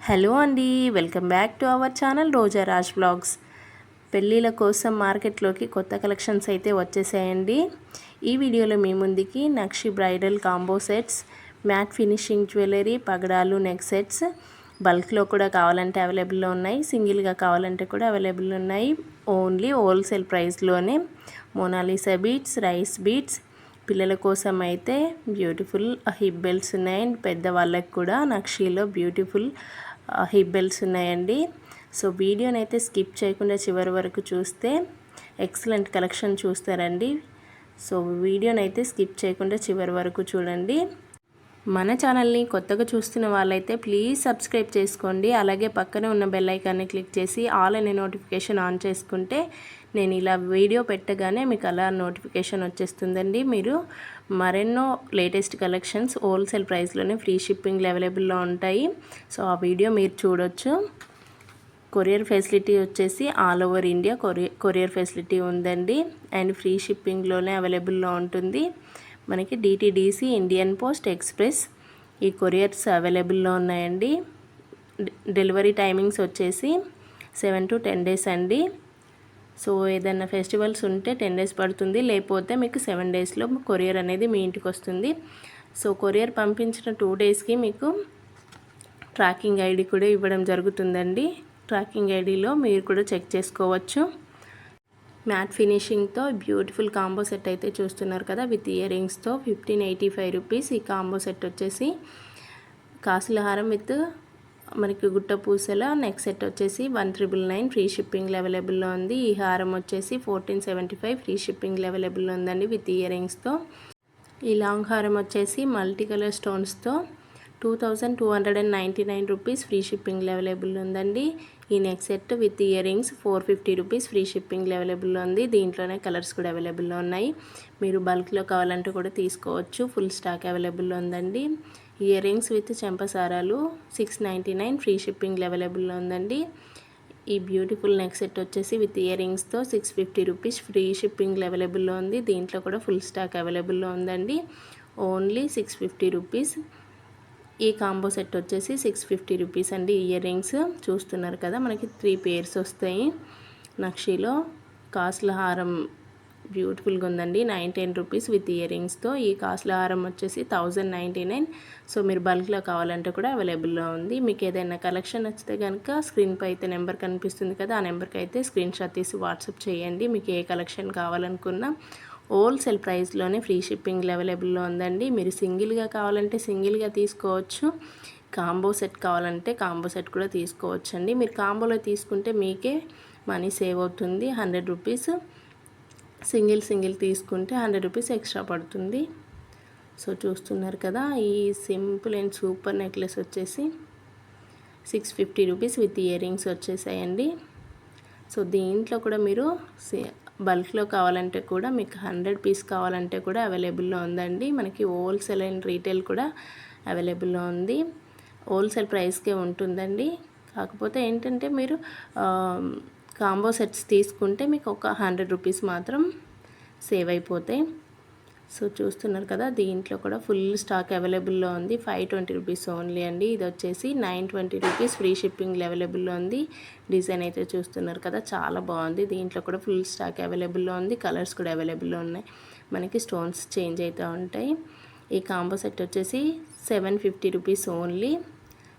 Hello అండి, welcome back to our channel Roja Raj vlogs. పెళ్ళిళ్ళ కోసం మార్కెట్లోకి కొత్త కలెక్షన్స్ అయితే వచ్చేసాయండి. ఈ వీడియోలో మీ ముందుకి నక్షి bridal combo sets, matte finishing jewellery, పగడాలు, నెక్ సెట్స్ బల్క్లో కూడా కావాలంటే అవైలబుల్లో ఉన్నాయి, సింగిల్గా కావాలంటే కూడా అవైలబుల్ ఉన్నాయి. ఓన్లీ హోల్సేల్ ప్రైస్లోనే మోనాలిసా బీడ్స్, రైస్ బీడ్స్, పిల్లల కోసం అయితే బ్యూటిఫుల్ హిప్ బెల్ట్స్ ఉన్నాయి. పెద్దవాళ్ళకి కూడా నక్షీలో బ్యూటిఫుల్ హిప్ బెల్ట్స్ ఉన్నాయండి. సో వీడియోని అయితే స్కిప్ చేయకుండా చివరి వరకు చూస్తే ఎక్సలెంట్ కలెక్షన్ చూస్తారండి. సో వీడియోని అయితే స్కిప్ చేయకుండా చివరి వరకు చూడండి. మన ఛానల్ని కొత్తగా చూస్తున్న వాళ్ళైతే ప్లీజ్ సబ్స్క్రైబ్ చేసుకోండి. అలాగే పక్కనే ఉన్న బెల్ ఐకాన్ని క్లిక్ చేసి ఆల్ అనే నోటిఫికేషన్ ఆన్ చేసుకుంటే నేను ఇలా వీడియో పెట్టగానే మీకు అలా నోటిఫికేషన్ వచ్చేస్తుందండి. మీరు మరెన్నో లేటెస్ట్ కలెక్షన్స్ హోల్సేల్ ప్రైస్లోనే ఫ్రీ షిప్పింగ్ అవైలబుల్లో ఉంటాయి. సో ఆ వీడియో మీరు చూడొచ్చు. కొరియర్ ఫెసిలిటీ వచ్చేసి all over India courier facility ఉందండి. అండ్ ఫ్రీ షిప్పింగ్లోనే అవైలబుల్లో ఉంటుంది. మనకి డిటీడీసీ, ఇండియన్ పోస్ట్, ఎక్స్ప్రెస్ ఈ కొరియర్స్ అవైలబుల్లో ఉన్నాయండి. డెలివరీ టైమింగ్స్ వచ్చేసి 7 to 10 days అండి. సో ఏదైనా ఫెస్టివల్స్ ఉంటే 10 days పడుతుంది, లేకపోతే మీకు 7 daysలో కొరియర్ అనేది మీ ఇంటికి వస్తుంది. సో కొరియర్ పంపించిన 2 daysకి మీకు ట్రాకింగ్ ఐడి కూడా ఇవ్వడం జరుగుతుందండి. ట్రాకింగ్ ఐడిలో మీరు కూడా చెక్ చేసుకోవచ్చు. మ్యాట్ ఫినిషింగ్తో బ్యూటిఫుల్ కాంబో సెట్ అయితే చూస్తున్నారు కదా, విత్ ఇయర్ రింగ్స్తో 1585 రూపీస్. ఈ కాంబో సెట్ వచ్చేసి కాసుల హారం విత్ మనకి గుట్ట పూసల నెక్ సెట్ వచ్చేసి 1999 ఫ్రీ షిప్పింగ్ అవైలబుల్లో ఉంది. ఈ హారం వచ్చేసి 1475 ఫ్రీ షిప్పింగ్ అవైలబుల్లో ఉందండి విత్ ఇయర్ రింగ్స్తో. ఈ లాంగ్ హారం వచ్చేసి మల్టీ కలర్ స్టోన్స్తో 2299 రూపీస్ ఫ్రీ షిప్పింగ్ అవైలబుల్ ఉందండి. ఈ neck set with ear rings 450 rupees free shipping available ఉంది. దీంట్లోనే కలర్స్ కూడా అవైలబుల్లో ఉన్నాయి. మీరు బల్క్లో కావాలంటే కూడా తీసుకోవచ్చు, ఫుల్ స్టాక్ అవైలబుల్లో ఉందండి. ఇయర్ రింగ్స్ విత్ చెంపసారాలు 699 ఫ్రీ షిప్పింగ్ అవైలబుల్లో ఉందండి. ఈ బ్యూటిఫుల్ నెక్ సెట్ వచ్చేసి విత్ ఇయర్ రింగ్స్తో 650 రూపీస్ ఫ్రీ షిప్పింగ్ అవైలబుల్లో ఉంది. దీంట్లో కూడా ఫుల్ స్టాక్ అవైలబుల్లో ఉందండి. Only 650 rupees. ఈ కాంబో సెట్ వచ్చేసి 650 రూపీస్ అండి. ఇయర్ రింగ్స్ చూస్తున్నారు కదా, మనకి 3 pairs వస్తాయి. నక్షీలో కాసుల హారం బ్యూటిఫుల్గా ఉందండి, 910 రూపీస్ విత్ ఇయర్ రింగ్స్తో. ఈ కాసుల హారం వచ్చేసి 1099. సో మీరు బల్క్లో కావాలంటే కూడా అవైలబుల్లో ఉంది. మీకు ఏదైనా కలెక్షన్ నచ్చితే కనుక స్క్రీన్పై అయితే నెంబర్ కనిపిస్తుంది కదా, ఆ నెంబర్కి అయితే స్క్రీన్ షాట్ తీసి వాట్సాప్ చేయండి. మీకు ఏ కలెక్షన్ కావాలనుకున్నా హోల్సేల్ ప్రైస్లోనే ఫ్రీ షిప్పింగ్ అవైలబుల్లో ఉందండి. మీరు సింగిల్గా కావాలంటే సింగిల్గా తీసుకోవచ్చు, కాంబో సెట్ కావాలంటే కాంబో సెట్ కూడా తీసుకోవచ్చు అండి. మీరు కాంబోలో తీసుకుంటే మీకే మనీ సేవ్ అవుతుంది. 100 రూపీస్ సింగిల్ తీసుకుంటే 100 రూపీస్ ఎక్స్ట్రా పడుతుంది. సో చూస్తున్నారు కదా, ఈ సింపుల్ అండ్ సూపర్ నెక్లెస్ వచ్చేసి 650 రూపీస్ విత్ ఇయర్ రింగ్స్ వచ్చేసాయండి. సో దీంట్లో కూడా మీరు బల్క్లో కావాలంటే కూడా మీకు 100 పీస్ కావాలంటే కూడా అవైలబుల్లో ఉందండి. మనకి హోల్సేల్ అండ్ రీటైల్ కూడా అవైలబుల్లో ఉంది. హోల్సేల్ ప్రైస్కే ఉంటుందండి. కాకపోతే ఏంటంటే మీరు కాంబో సెట్స్ తీసుకుంటే మీకు ఒక 100 రూపీస్ మాత్రం సేవ్ అయిపోతాయి. సో చూస్తున్నారు కదా, దీంట్లో కూడా ఫుల్ స్టాక్ అవైలబుల్లో ఉంది. 520 రూపీస్ ఓన్లీ అండి. ఇది వచ్చేసి 920 రూపీస్ ఫ్రీ షిప్పింగ్ అవైలబుల్లో ఉంది. డిజైన్ అయితే చూస్తున్నారు కదా, చాలా బాగుంది. దీంట్లో కూడా ఫుల్ స్టాక్ అవైలబుల్లో ఉంది. కలర్స్ కూడా అవైలబుల్లో ఉన్నాయి. మనకి స్టోన్స్ చేంజ్ అవుతూ ఉంటాయి. ఈ కాంబో సెట్ వచ్చేసి 750 రూపీస్ ఓన్లీ.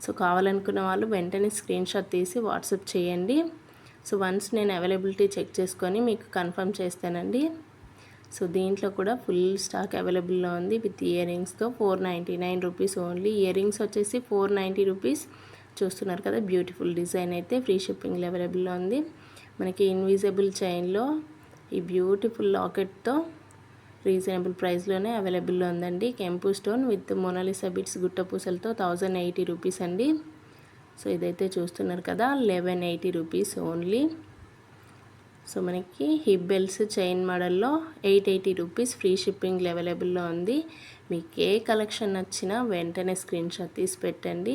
సో కావాలనుకున్న వాళ్ళు వెంటనే స్క్రీన్ షాట్ తీసి వాట్సాప్ చేయండి. సో వన్స్ నేను అవైలబిలిటీ చెక్ చేసుకొని మీకు కన్ఫర్మ్ చేస్తానండి. సో దీంట్లో కూడా ఫుల్ స్టాక్ అవైలబుల్లో ఉంది విత్ ఇయర్ రింగ్స్తో 499 రూపీస్ ఓన్లీ. ఇయర్ రింగ్స్ వచ్చేసి 490 రూపీస్. చూస్తున్నారు కదా, బ్యూటిఫుల్ డిజైన్ అయితే ఫ్రీ షిప్పింగ్ అవైలబుల్లో ఉంది. మనకి ఇన్విజిబుల్ చైన్లో ఈ బ్యూటిఫుల్ లాకెట్తో రీజనబుల్ ప్రైస్లోనే అవైలబుల్లో ఉందండి. కెంపు స్టోన్ విత్ మోనాలిసా బిట్స్ గుట్ట పూసలతో 1080 రూపీస్ అండి. సో ఇదైతే చూస్తున్నారు కదా, 1180 రూపీస్ ఓన్లీ. సో మనకి హిప్ బెల్ట్స్ చైన్ మోడల్లో 880 రూపీస్ ఫ్రీ షిప్పింగ్ అవైలబుల్లో ఉంది. మీకు ఏ కలెక్షన్ నచ్చినా వెంటనే స్క్రీన్ షాట్ తీసి పెట్టండి.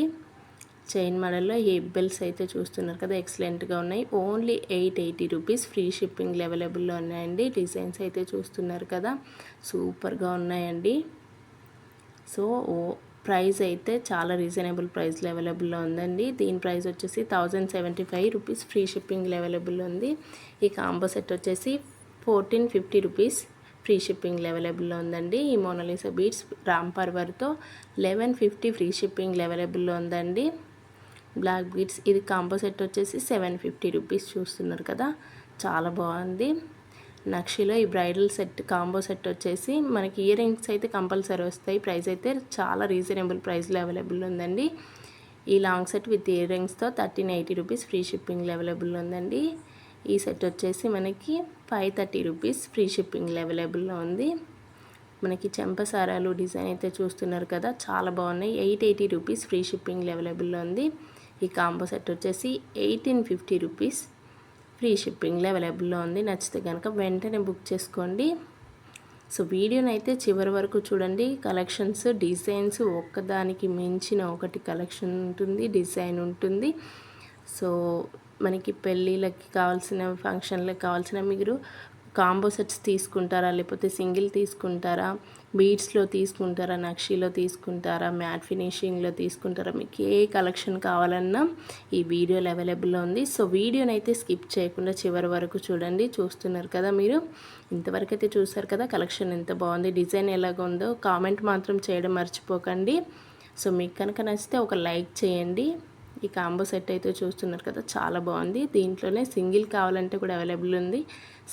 చైన్ మోడల్లో హిప్ బెల్ట్స్ అయితే చూస్తున్నారు కదా, ఎక్సలెంట్గా ఉన్నాయి. ఓన్లీ 880 రూపీస్ ఫ్రీ షిప్పింగ్ అవైలబుల్లో ఉన్నాయండి. డిజైన్స్ అయితే చూస్తున్నారు కదా, సూపర్గా ఉన్నాయండి. సో ప్రైస్ అయితే చాలా రీజనబుల్ ప్రైస్లో అవైలబుల్లో ఉందండి. దీని ప్రైస్ వచ్చేసి 1075 రూపీస్, ఫ్రీ షిప్పింగ్లో అవైలబుల్ ఉంది. ఈ కాంబో సెట్ వచ్చేసి 1450 రూపీస్, ఫ్రీ షిప్పింగ్లో అవైలబుల్లో ఉందండి. ఈ మోనాలిసా బీడ్స్ రామ్ పర్వర్తో 1150 ఫ్రీ షిప్పింగ్లో అవైలబుల్లో ఉందండి. బ్లాక్ బీడ్స్ ఇది కాంబో సెట్ వచ్చేసి 750 రూపీస్. చూస్తున్నారు కదా, చాలా బాగుంది. నక్షిలో ఈ బ్రైడల్ సెట్ కాంబో సెట్ వచ్చేసి మనకి ఇయర్ రింగ్స్ అయితే కంపల్సరీ వస్తాయి. ప్రైస్ అయితే చాలా రీజనబుల్ ప్రైస్లో అవైలబుల్ ఉందండి. ఈ లాంగ్ సెట్ విత్ ఇయర్ రింగ్స్తో 1380 రూపీస్, ఫ్రీ షిప్పింగ్లో అవైలబుల్ ఉందండి. ఈ సెట్ వచ్చేసి మనకి 530 రూపీస్, ఫ్రీ షిప్పింగ్లో అవైలబుల్లో ఉంది. మనకి చెంపసారాలు డిజైన్ అయితే చూస్తున్నారు కదా, చాలా బాగున్నాయి. 880 రూపీస్, ఫ్రీ షిప్పింగ్లో అవైలబుల్లో ఉంది. ఈ కాంబో సెట్ వచ్చేసి 1850 రూపీస్, ఫ్రీ షిప్పింగ్లో అవైలబుల్లో ఉంది. నచ్చితే కనుక వెంటనే బుక్ చేసుకోండి. సో వీడియోని అయితే చివరి వరకు చూడండి. కలెక్షన్స్, డిజైన్స్ ఒక్కదానికి మించిన ఒకటి కలెక్షన్ ఉంటుంది, డిజైన్ ఉంటుంది. సో మనకి పెళ్ళిళ్ళకి కావాల్సిన, ఫంక్షన్లకు కావాల్సిన మీరు కాంబో సెట్స్ తీసుకుంటారా, లేకపోతే సింగిల్ తీసుకుంటారా, బీడ్స్లో తీసుకుంటారా, నక్షీలో తీసుకుంటారా, మ్యాట్ ఫినిషింగ్లో తీసుకుంటారా, మీకు ఏ కలెక్షన్ కావాలన్నా ఈ వీడియోలో అవైలబుల్లో ఉంది. సో వీడియోని అయితే స్కిప్ చేయకుండా చివరి వరకు చూడండి. చూస్తున్నారు కదా, మీరు ఇంతవరకు అయితే చూసారు కదా కలెక్షన్ ఎంత బాగుంది, డిజైన్ ఎలాగ ఉందో కామెంట్ మాత్రం చేయడం మర్చిపోకండి. సో మీకు కనుక నచ్చితే ఒక లైక్ చేయండి. ఈ కాంబో సెట్ అయితే చూస్తున్నారు కదా, చాలా బాగుంది. దీంట్లోనే సింగిల్ కావాలంటే కూడా అవైలబుల్ ఉంది.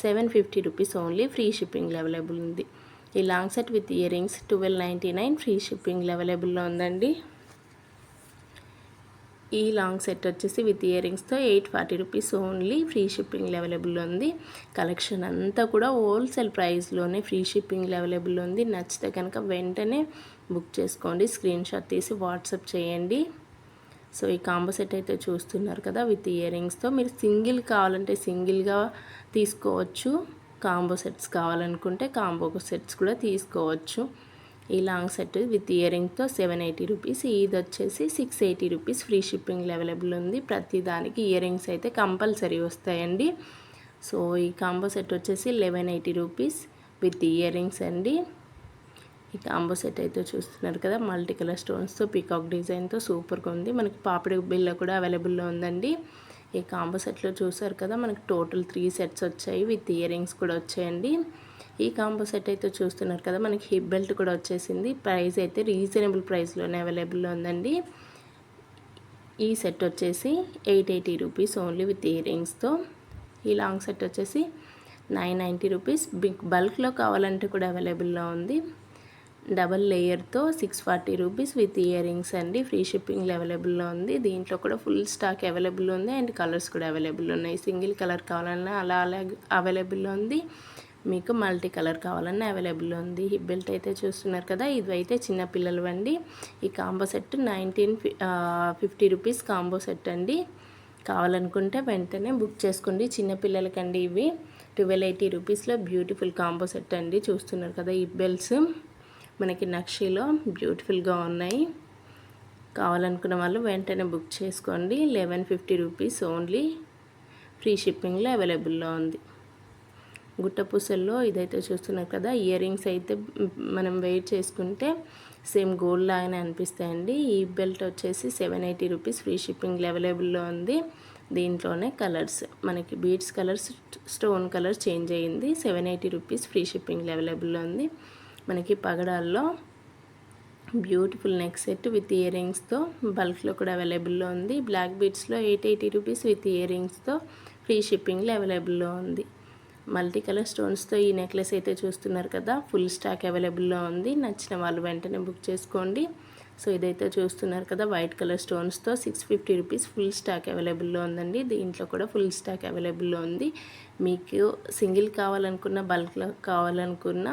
750 రూపీస్ ఓన్లీ, ఫ్రీ షిప్పింగ్లో అవైలబుల్ ఉంది. ఈ long set with earrings 1299, free షిప్పింగ్లో అవైలబుల్లో ఉందండి. ఈ లాంగ్ సెట్ వచ్చేసి విత్ ఇయర్ రింగ్స్తో 840 రూపీస్ ఓన్లీ, ఫ్రీ షిప్పింగ్లో అవైలబుల్ ఉంది. కలెక్షన్ అంతా కూడా హోల్సేల్ ప్రైస్లోనే ఫ్రీ షిప్పింగ్లో అవైలబుల్ ఉంది. నచ్చితే కనుక వెంటనే బుక్ చేసుకోండి. స్క్రీన్ షాట్ తీసి వాట్సాప్ చేయండి. సో ఈ కాంబో సెట్ అయితే చూస్తున్నారు కదా, విత్ ఇయర్ రింగ్స్తో. మీరు సింగిల్ కావాలంటే సింగిల్గా తీసుకోవచ్చు, కాంబో సెట్స్ కావాలనుకుంటే కాంబో సెట్స్ కూడా తీసుకోవచ్చు. ఈ లాంగ్ సెట్ విత్ ఇయర్ రింగ్తో 780 రూపీస్, ఇది వచ్చేసి 680 రూపీస్, ఫ్రీ షిప్పింగ్లో అవైలబుల్ ఉంది. ప్రతి దానికి ఇయర్ రింగ్స్ అయితే కంపల్సరీ వస్తాయండి. సో ఈ కాంబో సెట్ వచ్చేసి 1180 రూపీస్ విత్ ఇయర్ రింగ్స్ అండి. ఈ కాంబో సెట్ అయితే చూస్తున్నారు కదా, మల్టీ కలర్ స్టోన్స్తో పీకాక్ డిజైన్తో సూపర్గా ఉంది. మనకి పాపిడి బిల్ల కూడా అవైలబుల్లో ఉందండి. ఈ కాంబో సెట్లో చూసారు కదా, మనకి టోటల్ 3 సెట్స్ వచ్చాయి, విత్ ఇయర్ రింగ్స్ కూడా వచ్చాయండి. ఈ కాంబో సెట్ అయితే చూస్తున్నారు కదా, మనకి హిప్ బెల్ట్ కూడా వచ్చేసింది. ప్రైస్ అయితే రీజనబుల్ ప్రైస్లోనే అవైలబుల్లో ఉందండి. ఈ సెట్ వచ్చేసి 880 రూపీస్ ఓన్లీ, విత్ ఇయర్ రింగ్స్తో. ఈ లాంగ్ సెట్ వచ్చేసి 990 రూపీస్, బల్క్లో కావాలంటే కూడా అవైలబుల్లో ఉంది. డబల్ లేయర్తో 640 రూపీస్ విత్ ఇయర్ రింగ్స్ అండి, ఫ్రీ షిప్పింగ్లో అవైలబుల్లో ఉంది. దీంట్లో కూడా ఫుల్ స్టాక్ అవైలబుల్ ఉంది అండ్ కలర్స్ కూడా అవైలబుల్ ఉన్నాయి. సింగిల్ కలర్ కావాలన్నా అలా అవైలబుల్లో ఉంది, మీకు మల్టీ కలర్ కావాలన్నా అవైలబుల్ ఉంది. హిప్ బెల్ట్ అయితే చూస్తున్నారు కదా, ఇవైతే చిన్నపిల్లలు అండి. ఈ combo set 1950 rupees combo set అండి. కావాలనుకుంటే వెంటనే బుక్ చేసుకోండి. చిన్నపిల్లలకండి ఇవి 1280 రూపీస్లో బ్యూటిఫుల్ కాంబో సెట్ అండి. చూస్తున్నారు కదా, హిప్ బెల్ట్స్ మనకి నక్షీలో బ్యూటిఫుల్గా ఉన్నాయి. కావాలనుకున్న వాళ్ళు వెంటనే బుక్ చేసుకోండి. 1150 రూపీస్ ఓన్లీ, ఫ్రీ షిప్పింగ్లో అవైలబుల్లో ఉంది. గుట్టపూసల్లో ఇదైతే చూస్తున్నారు కదా, ఇయర్ రింగ్స్ అయితే మనం వెయిట్ చేసుకుంటే సేమ్ గోల్డ్ లాగానే అనిపిస్తాయండి. ఈ బెల్ట్ వచ్చేసి 780 రూపీస్, ఫ్రీ షిప్పింగ్లో అవైలబుల్లో ఉంది. దీంట్లోనే కలర్స్ మనకి beads colours, stone colour change అయ్యింది. 780 రూపీస్, ఫ్రీ షిప్పింగ్లో అవైలబుల్లో ఉంది. మనకి పగడాల్లో బ్యూటిఫుల్ నెక్ సెట్ విత్ ఇయర్ రింగ్స్తో బల్క్లో కూడా అవైలబుల్లో ఉంది. బ్లాక్ బీడ్స్లో 880 రూపీస్ విత్ ఇయర్ రింగ్స్తో, ఫ్రీ షిప్పింగ్లో అవైలబుల్లో ఉంది. మల్టీ కలర్ స్టోన్స్తో ఈ నెక్లెస్ అయితే చూస్తున్నారు కదా, ఫుల్ స్టాక్ అవైలబుల్లో ఉంది. నచ్చిన వాళ్ళు వెంటనే బుక్ చేసుకోండి. సో ఇదైతే చూస్తున్నారు కదా, వైట్ కలర్ స్టోన్స్తో 650 రూపీస్, ఫుల్ స్టాక్ అవైలబుల్లో ఉందండి. దీంట్లో కూడా ఫుల్ స్టాక్ అవైలబుల్లో ఉంది. మీకు సింగిల్ కావాలనుకున్న, బల్క్లో కావాలనుకున్న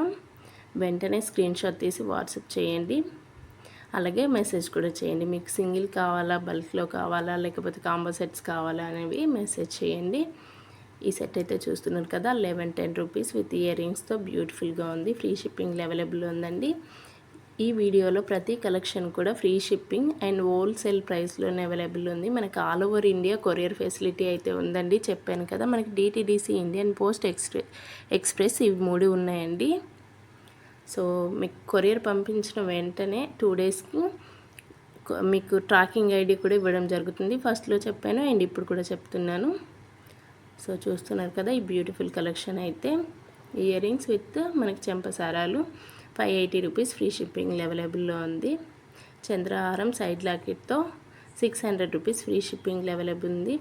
వెంటనే స్క్రీన్ షాట్ తీసి వాట్సాప్ చేయండి. అలాగే మెసేజ్ కూడా చేయండి. మీకు సింగిల్ కావాలా, బల్క్లో కావాలా, లేకపోతే కాంబో సెట్స్ కావాలా అనేవి మెసేజ్ చేయండి. ఈ సెట్ అయితే చూస్తున్నారు కదా, 1110 రూపీస్ విత్ ఇయర్ రింగ్స్తో బ్యూటిఫుల్గా ఉంది. ఫ్రీ షిప్పింగ్ అవైలబుల్ ఉందండి. ఈ వీడియోలో ప్రతి కలెక్షన్ కూడా ఫ్రీ షిప్పింగ్ అండ్ హోల్సేల్ ప్రైస్లోనే అవైలబుల్ ఉంది. మనకి all over India courier facility అయితే ఉందండి. చెప్పాను కదా, మనకి DTDC, ఇండియన్ పోస్ట్ ఎక్స్ప్రెస్ ఇవి 3 ఉన్నాయండి. సో మీకు కొరియర్ పంపించిన వెంటనే 2 డేస్కి మీకు ట్రాకింగ్ ఐడి కూడా ఇవ్వడం జరుగుతుంది. ఫస్ట్లో చెప్పాను అండ్ ఇప్పుడు కూడా చెప్తున్నాను. సో చూస్తున్నారు కదా ఈ బ్యూటిఫుల్ కలెక్షన్ అయితే ఇయర్ రింగ్స్ విత్ మనకి చెంపసారాలు 580 రూపీస్ ఫ్రీ షిప్పింగ్ అవైలబుల్లో ఉంది. చంద్రహారం సైడ్ లాకెట్తో 600 రూపీస్ ఫ్రీ షిప్పింగ్ అవైలబుల్ ఉంది.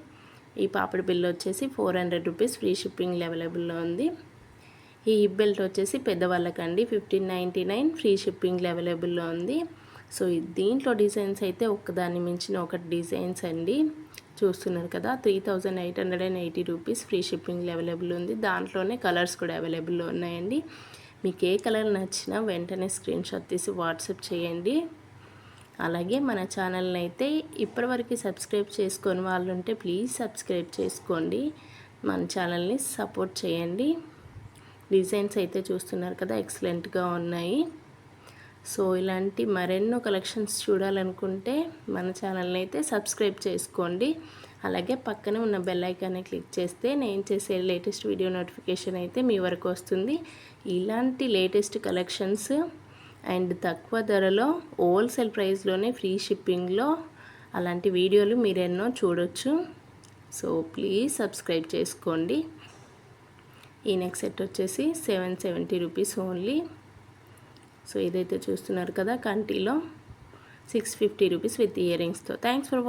ఈ పాపడి బిల్ వచ్చేసి 400 రూపీస్ ఫ్రీ షిప్పింగ్ అవైలబుల్లో ఉంది. ఈ హిప్ బెల్ట్ వచ్చేసి పెద్దవాళ్ళకండి 1599 ఫ్రీ షిప్పింగ్ అవైలబుల్లో ఉంది. సో దీంట్లో డిజైన్స్ అయితే ఒకదాన్ని మించిన ఒకటి డిజైన్స్ అండి. చూస్తున్నారు కదా 3880 రూపీస్ ఫ్రీ షిప్పింగ్ అవైలబుల్ ఉంది. దాంట్లోనే కలర్స్ కూడా అవైలబుల్లో ఉన్నాయండి. మీకు ఏ కలర్ నచ్చినా వెంటనే స్క్రీన్ షాట్ తీసి వాట్సాప్ చేయండి. అలాగే మన ఛానల్ని అయితే ఇప్పటివరకు సబ్స్క్రైబ్ చేసుకొని వాళ్ళు ఉంటే ప్లీజ్ సబ్స్క్రైబ్ చేసుకోండి. మన ఛానల్ని సపోర్ట్ చేయండి. డిజైన్స్ అయితే చూస్తున్నారు కదా ఎక్సలెంట్గా ఉన్నాయి. సో ఇలాంటి మరెన్నో కలెక్షన్స్ చూడాలనుకుంటే మన ఛానల్ని అయితే సబ్స్క్రైబ్ చేసుకోండి. అలాగే పక్కనే ఉన్న బెల్ ఐకాన్ని క్లిక్ చేస్తే నేను చేసే లేటెస్ట్ వీడియో నోటిఫికేషన్ అయితే మీ వరకు వస్తుంది. ఇలాంటి లేటెస్ట్ కలెక్షన్స్ అండ్ తక్కువ ధరలో హోల్సేల్ ప్రైస్లోనే ఫ్రీ షిప్పింగ్లో అలాంటి వీడియోలు మీరు ఎన్నో చూడొచ్చు. సో ప్లీజ్ సబ్స్క్రైబ్ చేసుకోండి. ఈ నెక్ సెట్ వచ్చేసి 770 రూపీస్ ఓన్లీ. సో ఇదైతే చూస్తున్నారు కదా కంటిలో 650 రూపీస్ విత్ ఇయర్ రింగ్స్తో. Thanks for